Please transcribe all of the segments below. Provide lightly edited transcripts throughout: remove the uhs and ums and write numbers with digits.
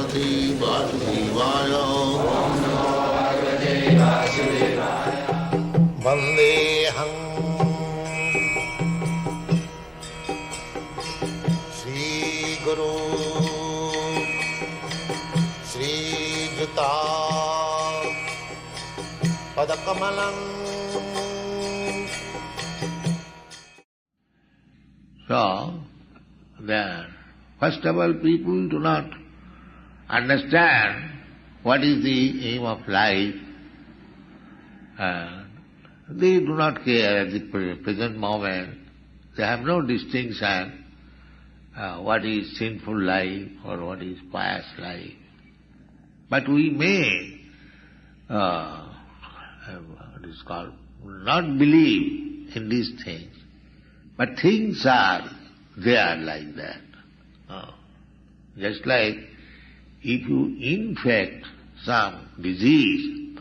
Bhagavate Vasudevaya. Vandeham Shri Guru Shri Juta Padakamalam. So, first of all, people do not understand what is the aim of life. They do not care at the present moment. They have no distinction what is sinful life or what is pious life. But we may, what is called, not believe in these things. But things are there like that. Just like if you infect some disease,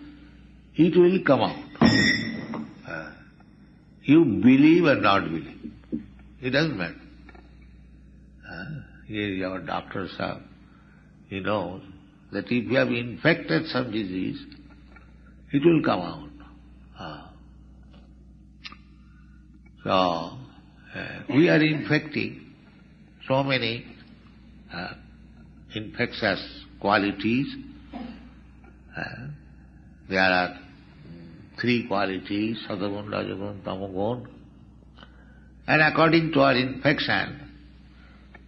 it will come out. You believe or not believe, it doesn't matter. Here our doctors have, he knows that if you have infected some disease, it will come out. So, we are infecting so many infectious qualities. There are 3 qualities, Satagun, Rajagun, Tamagun. And according to our infection,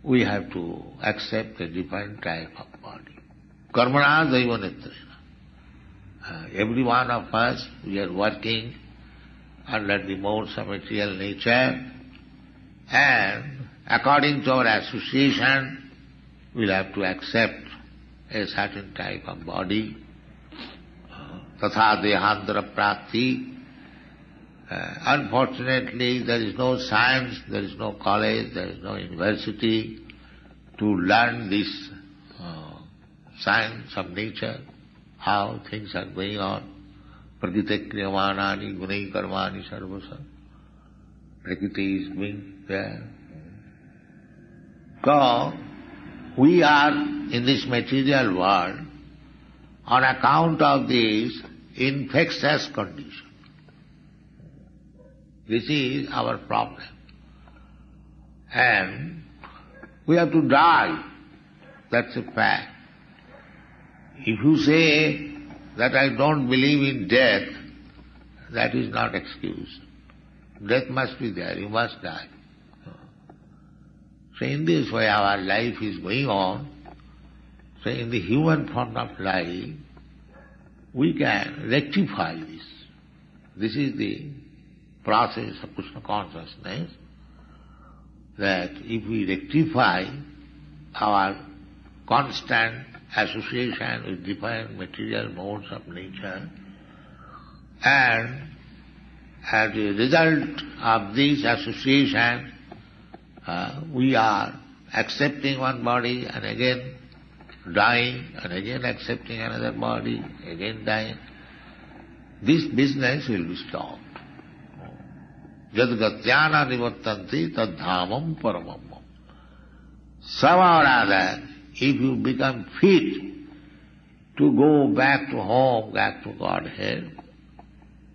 we have to accept a different type of body. Karmana Daivanetrena. Every one of us, we are working under the modes of material nature, and according to our association, we'll have to accept a certain type of body. Tatha dehandara prati. Unfortunately, there is no science, there is no college, there is no university to learn this science of nature, how things are going on. Prakriti kriyamanani gunai karmani sarvasa. Prakriti is being there. So, we are in this material world on account of this infectious condition. This is our problem. And we have to die. That's a fact. If you say that I don't believe in death, that is not excuse. Death must be there, you must die. So in this way our life is going on. So in the human form of life, we can rectify this. This is the process of Krishna consciousness, that if we rectify our constant association with different material modes of nature, and as a result of this association, we are accepting one body and again dying, and again accepting another body, again dying. This business will be stopped. Jadgatyana nivattanti tadhamam paramam. Somehow or other, if you become fit to go back to home, back to Godhead,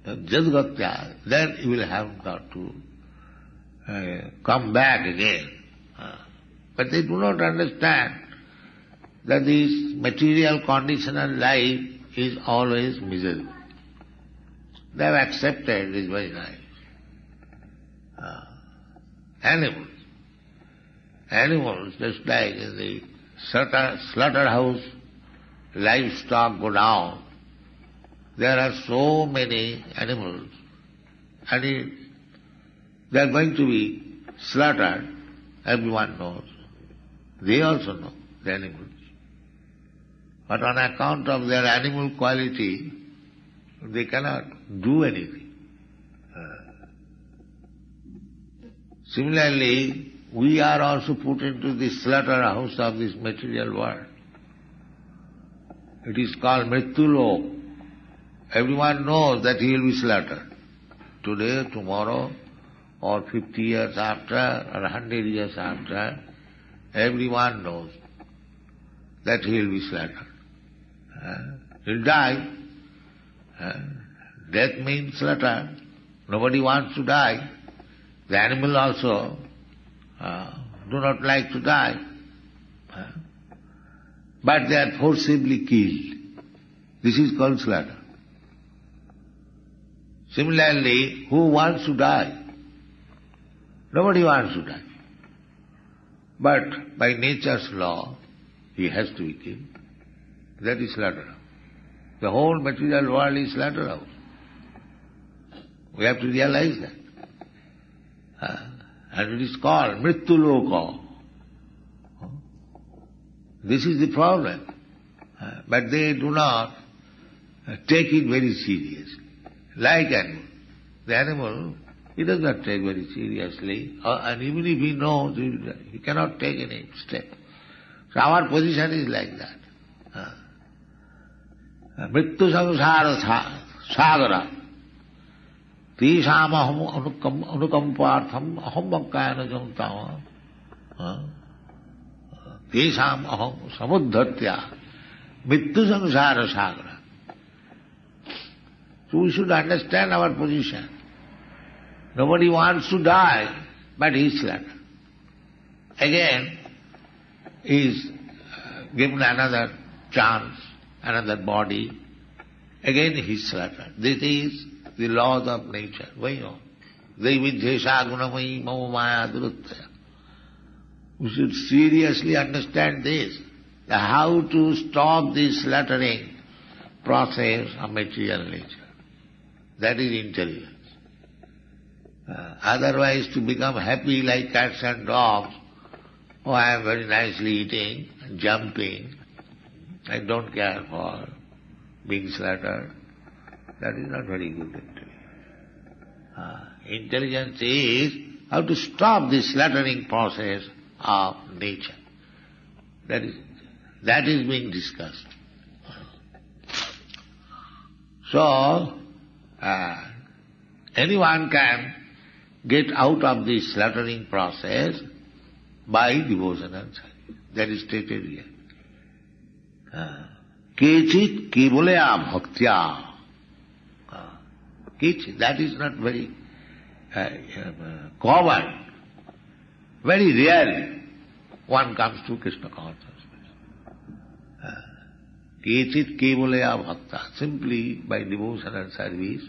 Jadgatya, then you will have got to come back again. But they do not understand that this material conditional life is always miserable. They have accepted this very nice. Animals, just like in the slaughterhouse, livestock go down. There are so many animals, and they are going to be slaughtered. Everyone knows. They also know, the animals. But on account of their animal quality, they cannot do anything. Similarly, we are also put into the slaughterhouse of this material world. It is called Mrityulok. Everyone knows that he will be slaughtered. Today, tomorrow, or 50 years after, or 100 years after, everyone knows that he will be slaughtered. He'll die. Death means slaughter. Nobody wants to die. The animal also do not like to die. But they are forcibly killed. This is called slaughter. Similarly, who wants to die? Nobody wants to die. But by nature's law, he has to be killed. That is slaughterhouse. The whole material world is slaughterhouse. We have to realize that. And it is called Mrityu Loka. This is the problem. But they do not take it very seriously. Like animal. The animal, he does not take very seriously, and even if he knows, he cannot take any step. So our position is like that. Mrityu samsara sagara tisam aham anukampartham aham vakkayana jantama tisam aham samuddhatya mrityu samsara sagara. So we should understand our position. Nobody wants to die, but he is slaughtered. Again, he is given another chance, another body. Again he is slaughtered. This is the laws of nature going on. Daividhesha gunamayi mama maya duruttaya. We should seriously understand this, how to stop this slaughtering process of material nature. That is intelligence. Otherwise to become happy like cats and dogs, oh, I am very nicely eating, jumping, I don't care for being slaughtered, that is not very good intelligence. Intelligence is how to stop this slaughtering process of nature. That is being discussed. So, anyone can get out of this slaughtering process by devotion and service. That is stated here. Kechit kevalaya bhaktya. Kechit, that is not very common. Very rarely one comes to Krishna consciousness. Kechit kevalaya bhakta. Simply by devotion and service,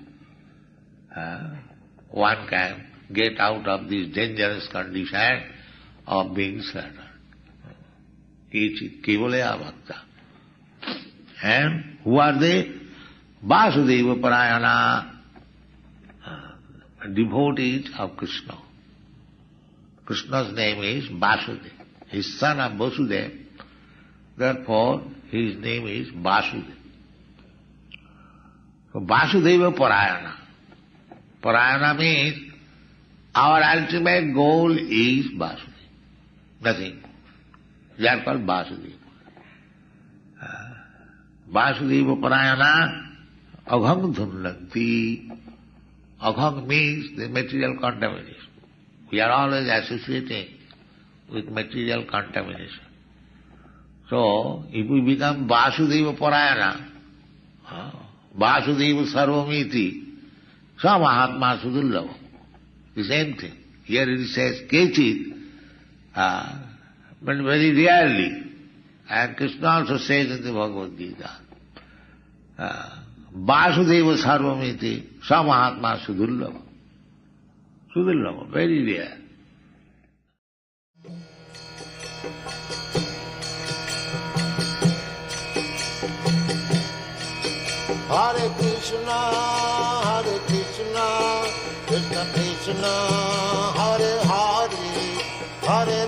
one can get out of this dangerous condition of being slaughtered. Kechit kevalaya bhakta. And who are they? Vasudeva Parayana, devotees of Krishna. Krishna's name is Vasudeva. His son of Vasudeva. Therefore, his name is Vasudeva. So Vasudeva Parayana. Parayana means our ultimate goal is Vasudeva. Nothing. They are called Vasudeva. Vasudeva Parayana aghang dhunlanti. Aghang means the material contamination. We are always associating with material contamination. So, if we become Vasudeva Parayana, Vasudeva Sarvamiti, Sa Mahatma Sudullava, the same thing. Here it says Kechit, but very rarely. And Krishna also says in the Bhagavad Gita, Vasudeva Sarvamiti, Sa Mahatma Sudullava. Sudullava, very rare. Hare Krishna, Krishna Krishna, Hare Hare, Hare